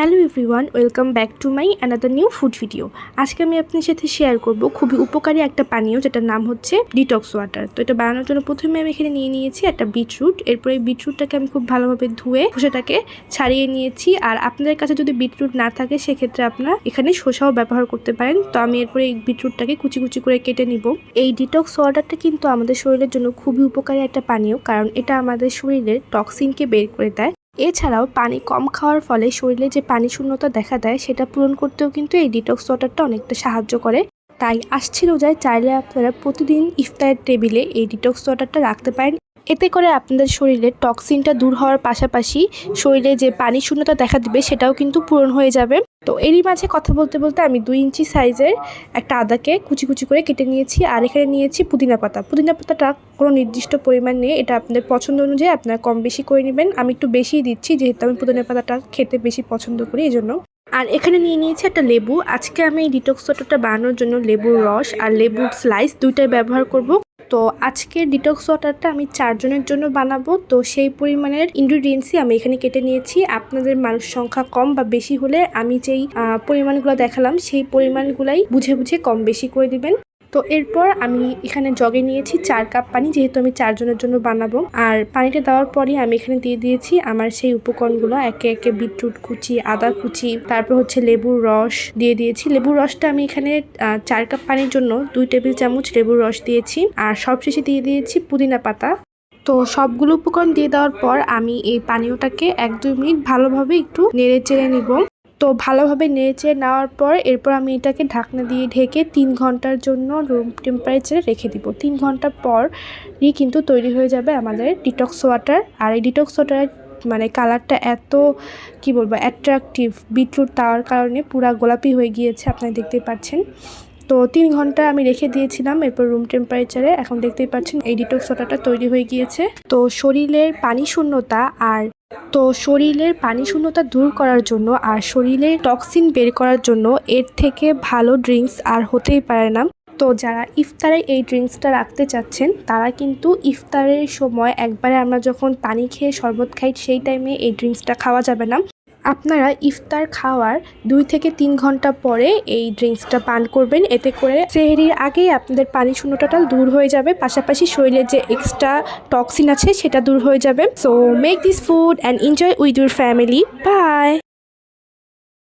Hello everyone, welcome back to my another new food video. আজকে আমি আপনার সাথে শেয়ার করব খুবই উপকারী একটা পানীয়, যেটার নাম হচ্ছে ডিটক্স ওয়াটার। তো এটা বানানোর জন্য প্রথমে আমি এখানে নিয়ে নিয়েছি একটা বিটরুট। এরপরে এই বিটরুটটাকে আমি খুব ভালোভাবে ধুয়ে খোসাটাকে ছাড়িয়ে নিয়েছি। আর আপনাদের কাছে যদি বিটরুট না থাকে সেক্ষেত্রে আপনারা এখানে শসাও ব্যবহার করতে পারেন। তো আমি এরপরে এই বিটরুটটাকে কুচি কুচি করে কেটে নিব। এই ডিটক্স ওয়াটারটা কিন্তু আমাদের শরীরের জন্য খুবই উপকারী একটা পানীয়, কারণ এটা আমাদের শরীরের টক্সিনকে বের করে দেয়। এছাড়াও পানি কম খাওয়ার ফলে শরীরে যে পানি শূন্যতা দেখা দেয় সেটা পূরণ করতেও কিন্তু এই ডিটক্স ওয়াটারটা অনেকটা সাহায্য করে। তাই আসছে রোজায় চাইলে আপনারা প্রতিদিন ইফতারের টেবিলে এই ডিটক্স ওয়াটারটা রাখতে পারেন। এতে করে আপনাদের শরীরের টক্সিনটা দূর হওয়ার পাশাপাশি শরীরে যে পানি শূন্যতা দেখা দিবে সেটাও কিন্তু পূরণ হয়ে যাবে। তো এরই মাঝে কথা বলতে বলতে আমি 2 ইঞ্চি সাইজের একটা আদাকে কুচি কুচি করে কেটে নিয়েছি। আর এখানে নিয়েছি পুদিনা পাতা। পুদিনা পাতাটা কোনো নির্দিষ্ট পরিমাণ নিয়ে এটা আপনাদের পছন্দ অনুযায়ী আপনারা কম বেশি করে নেবেন। আমি একটু বেশিই দিচ্ছি যেহেতু আমি পুদিনা পাতাটা খেতে বেশি পছন্দ করি, এই জন্য। আর এখানে নিয়ে নিয়েছি একটা লেবু। আজকে আমি এই ডিটক্স ওয়াটারটা বানানোর জন্য লেবুর রস আর লেবুর স্লাইস দুইটাই ব্যবহার করব। তো আজকের ডিটক্স ওয়াটারটা আমি 4 জনের জন্য বানাবো। তো সেই পরিমাণের ইনগ্রিডিয়েন্টসই আমি এখানে কেটে নিয়েছি। আপনাদের মানুষ সংখ্যা কম বা বেশি হলে আমি যেই পরিমাণগুলো দেখালাম সেই পরিমাণগুলাই বুঝে বুঝে কম বেশি করে দিবেন। তো এরপর আমি এখানে জগে নিয়েছি 4 কাপ পানি, যেহেতু আমি 4 জনের জন্য বানাবো। আর পানিটা দেওয়ার পরই আমি এখানে দিয়ে দিয়েছি আমার সেই উপকরণগুলো, একে একে বিটরুট কুচি, আদা কুচি, তারপর হচ্ছে লেবুর রস দিয়ে দিয়েছি। লেবুর রসটা আমি এখানে 4 কাপ পানির জন্য 2 টেবিল চামচ লেবুর রস দিয়েছি। আর সবশেষে দিয়ে দিয়েছি পুদিনা পাতা। তো সবগুলো উপকরণ দিয়ে দেওয়ার পর আমি এই পানীয়টাকে 1-2 মিনিট ভালোভাবে একটু নেড়ে চেড়ে নিব। তো ভালোভাবে নেড়ে নেওয়ার পর এরপর আমি এটাকে ঢাকনা দিয়ে ঢেকে 3 ঘন্টার জন্য রুম টেম্পারেচারে রেখে দিব। 3 ঘন্টা পরই কিন্তু তৈরি হয়ে যাবে আমাদের ডিটক্স ওয়াটার। আর এই ডিটক্স ওয়াটারের মানে কালারটা এত কি বলবো অ্যাট্রাকটিভ, বিটরুট দেওয়ার কারণে পুরা গোলাপি হয়ে গিয়েছে, আপনারা দেখতেই পাচ্ছেন। তো 3 ঘন্টা আমি রেখে দিয়েছিলাম এরপর রুম টেম্পারেচারে। এখন দেখতেই পাচ্ছেন এই ডিটক্স ওয়াটারটা তৈরি হয়ে গিয়েছে। তো শরীরের পানি শূন্যতা দূর করার জন্য আর শরীরের টক্সিন বের করার জন্য এর থেকে ভালো ড্রিঙ্কস আর হতেই পারে না। তো যারা ইফতারে এই ড্রিঙ্কসটা রাখতে চাচ্ছেন তারা কিন্তু ইফতারের সময় একবারে আমরা যখন পানি খেয়ে শরবত খাই সেই টাইমে এই ড্রিঙ্কসটা খাওয়া যাবে না। আপনারা ইফতার খাওয়ার 2 থেকে 3 ঘন্টা পরে এই ড্রিঙ্কসটা পান করবেন। এতে করে সেহরির আগেই আপনাদের পানি শূন্যতাটা দূর হয়ে যাবে, পাশাপাশি শরীরে যে এক্সট্রা টক্সিন আছে সেটা দূর হয়ে যাবে। So make this food and enjoy with your family. By.